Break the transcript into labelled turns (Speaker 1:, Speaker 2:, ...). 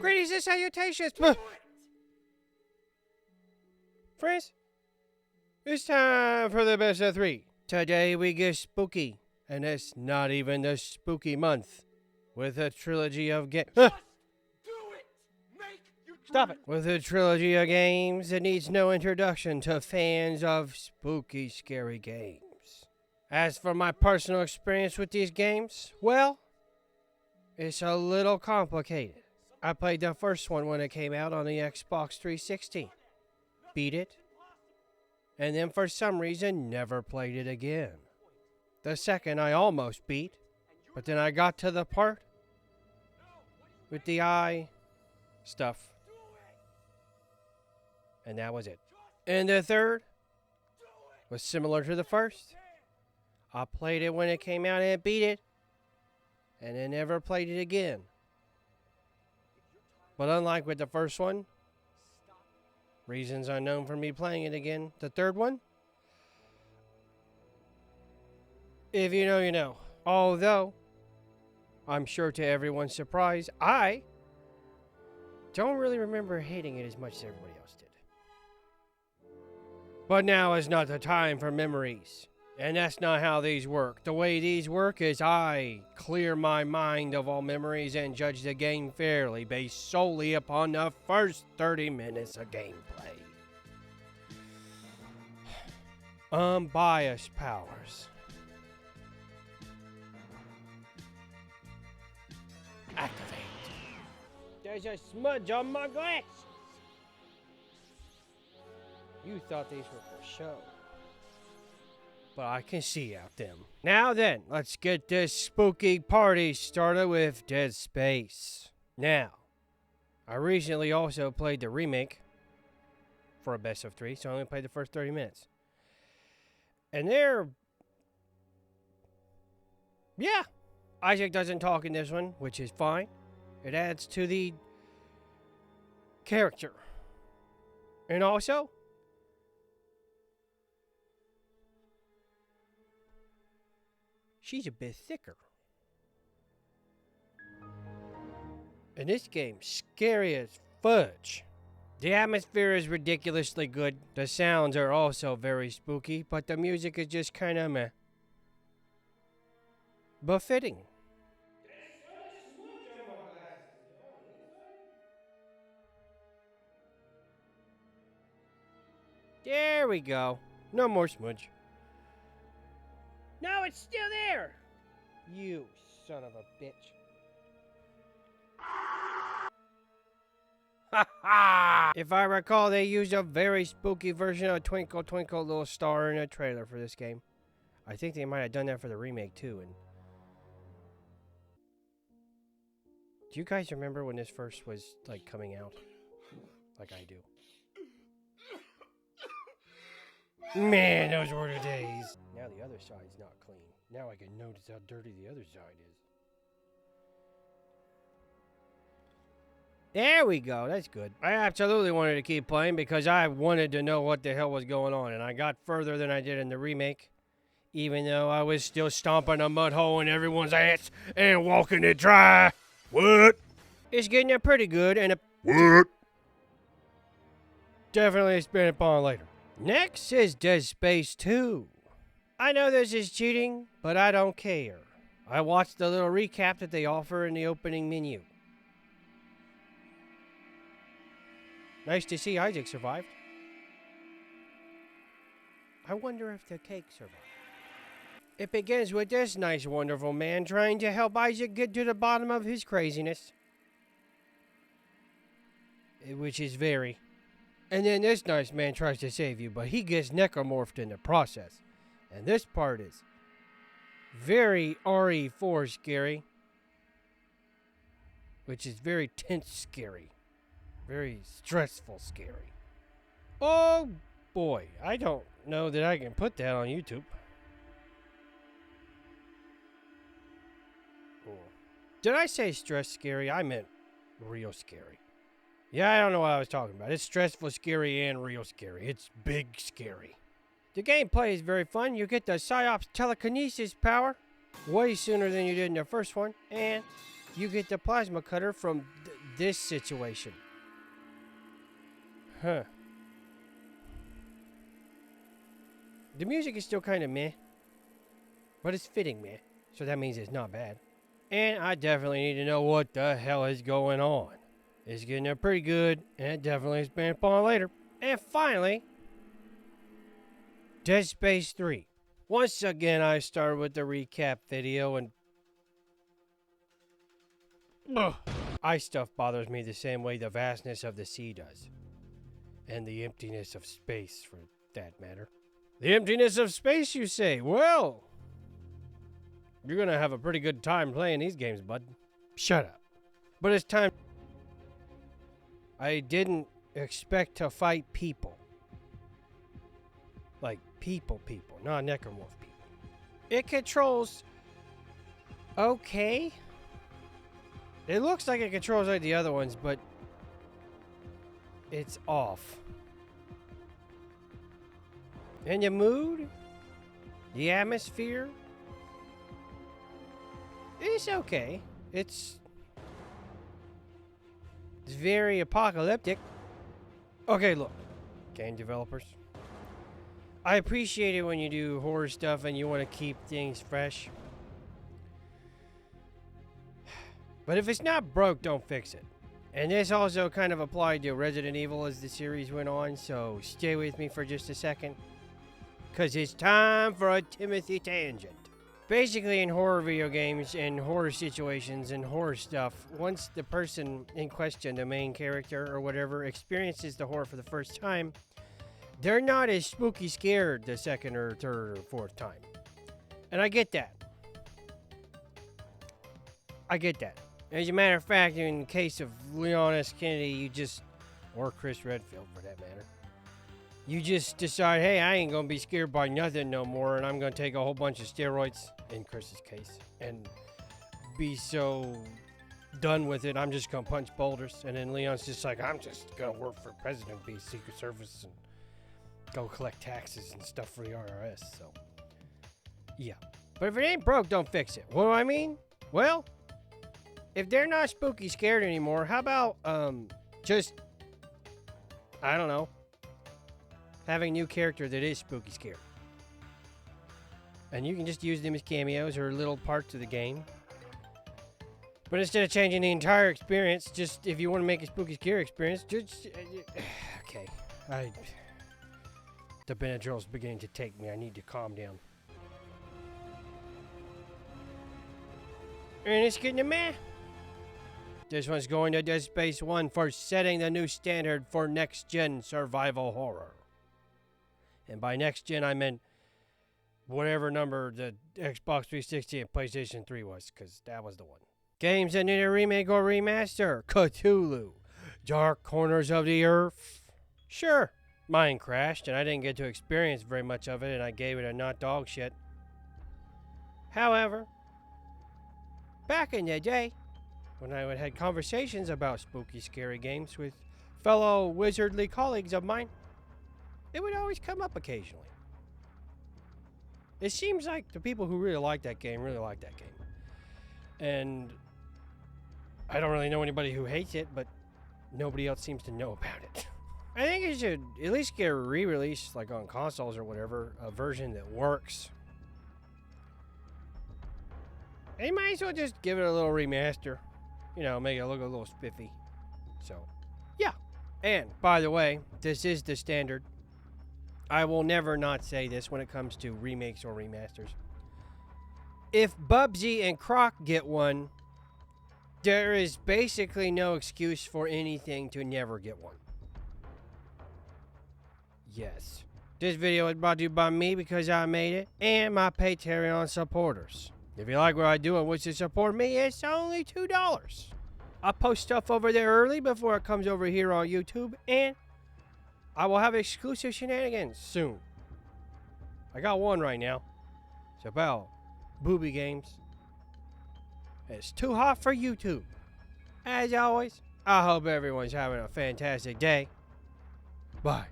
Speaker 1: Greetings and salutations, friends. It's time for the best of three. Today we get spooky, and it's not even the spooky month, with a trilogy of games. Stop it! With a trilogy of games that needs no introduction to fans of spooky, scary games. As for my personal experience with these games, well, it's a little complicated. I played the first one when it came out on the Xbox 360. Beat it. And then for some reason never played it again. The second I almost beat, but then I got to the part with the eye stuff. And that was it. And the third was similar to the first. I played it when it came out and beat it, and then never played it again. But unlike with the first one, reasons unknown for me playing it again, the third one, if you know, you know. Although, I'm sure to everyone's surprise, I don't really remember hating it as much as everybody else did. But now is not the time for memories. And that's not how these work. The way these work is I clear my mind of all memories and judge the game fairly based solely upon the first 30 minutes of gameplay. Unbiased powers. Activate. There's a smudge on my glasses. You thought these were for show. But I can see out them. Now then, let's get this spooky party started with Dead Space. Now, I recently also played the remake for a best of three, so I only played the first 30 minutes. And yeah, Isaac doesn't talk in this one, which is fine. It adds to the character. And also, she's a bit thicker. And this game's scary as fudge. The atmosphere is ridiculously good. The sounds are also very spooky, but the music is just kind of meh. Befitting. There we go. No more smudge. No, it's still there! You son of a bitch. Ha ha! If I recall, they used a very spooky version of Twinkle Twinkle Little Star in a trailer for this game. I think they might have done that for the remake too. And do you guys remember when this first was like coming out? Like I do. Man, those were the days. Now the other side's not clean. Now I can notice how dirty the other side is. There we go. That's good. I absolutely wanted to keep playing because I wanted to know what the hell was going on. And I got further than I did in the remake. Even though I was still stomping a mud hole in everyone's ass and walking it dry. What? It's getting there pretty good and
Speaker 2: What?
Speaker 1: definitely expand upon later. Next is Dead Space 2. I know this is cheating, but I don't care. I watched the little recap that they offer in the opening menu. Nice to see Isaac survived. I wonder if the cake survived. It begins with this nice, wonderful man trying to help Isaac get to the bottom of his craziness. Which is very. And then this nice man tries to save you, but he gets necromorphed in the process. And this part is very RE4 scary. Which is very tense scary. Very stressful scary. Oh boy, I don't know that I can put that on YouTube. Did I say stress scary? I meant real scary. Yeah, I don't know what I was talking about. It's stressful, scary, and real scary. It's big scary. The gameplay is very fun. You get the PsyOps telekinesis power way sooner than you did in the first one. And you get the plasma cutter from this situation. Huh. The music is still kind of meh, but it's fitting meh, so that means it's not bad. And I definitely need to know what the hell is going on. It's getting there pretty good, and it definitely is being fun later. And finally, Dead Space 3. Once again, I started with the recap video, and ice stuff bothers me the same way the vastness of the sea does. And the emptiness of space, for that matter. The emptiness of space, you say? Well, you're gonna have a pretty good time playing these games, bud. Shut up. But it's time. I didn't expect to fight people. Like people, not necromorph people. It controls okay. It looks like it controls like the other ones, but it's off. And the mood, the atmosphere, it's okay. It's very apocalyptic. Okay, look, game developers. I appreciate it when you do horror stuff and you want to keep things fresh. But if it's not broke, don't fix it. And this also kind of applied to Resident Evil as the series went on, so stay with me for just a second. Because it's time for a Timothy tangent. Basically, in horror video games and horror situations and horror stuff, once the person in question, the main character or whatever, experiences the horror for the first time, they're not as spooky scared the second or third or fourth time. And I get that. As a matter of fact, in the case of Leon S. Kennedy, or Chris Redfield for that matter, you just decide, hey, I ain't gonna be scared by nothing no more, and I'm gonna take a whole bunch of steroids, in Chris's case, and be so done with it, I'm just gonna punch boulders. And then Leon's just like, I'm just gonna work for President, be Secret Service, and go collect taxes and stuff for the IRS, so. Yeah. But if it ain't broke, don't fix it. What do I mean? Well, if they're not spooky scared anymore, how about, just, I don't know, having a new character that is spooky scared. And you can just use them as cameos or little parts of the game. But instead of changing the entire experience, just if you want to make a spooky scary experience, just... okay. The Benadryl's beginning to take me. I need to calm down. And it's getting a meh. This one's going to Dead Space 1 for setting the new standard for next-gen survival horror. And by next gen, I meant whatever number the Xbox 360 and PlayStation 3 was, because that was the one. Games that need a remake or remaster. Cthulhu. Dark Corners of the Earth. Sure, mine crashed, and I didn't get to experience very much of it, and I gave it a not dog shit. However, back in the day, when I had conversations about spooky, scary games with fellow wizardly colleagues of mine, it would always come up occasionally. It seems like the people who really like that game really like that game. And I don't really know anybody who hates it, but nobody else seems to know about it. I think it should at least get a re-release, like on consoles or whatever, a version that works. And you might as well just give it a little remaster. You know, make it look a little spiffy. So, yeah. And, by the way, this is the standard. I will never not say this when it comes to remakes or remasters. If Bubsy and Croc get one, there is basically no excuse for anything to never get one. Yes. This video is brought to you by me because I made it, and my Patreon supporters. If you like what I do and wish to support me, it's only $2. I post stuff over there early before it comes over here on YouTube, and I will have exclusive shenanigans soon. I got one right now. It's about booby games. It's too hot for YouTube. As always, I hope everyone's having a fantastic day. Bye.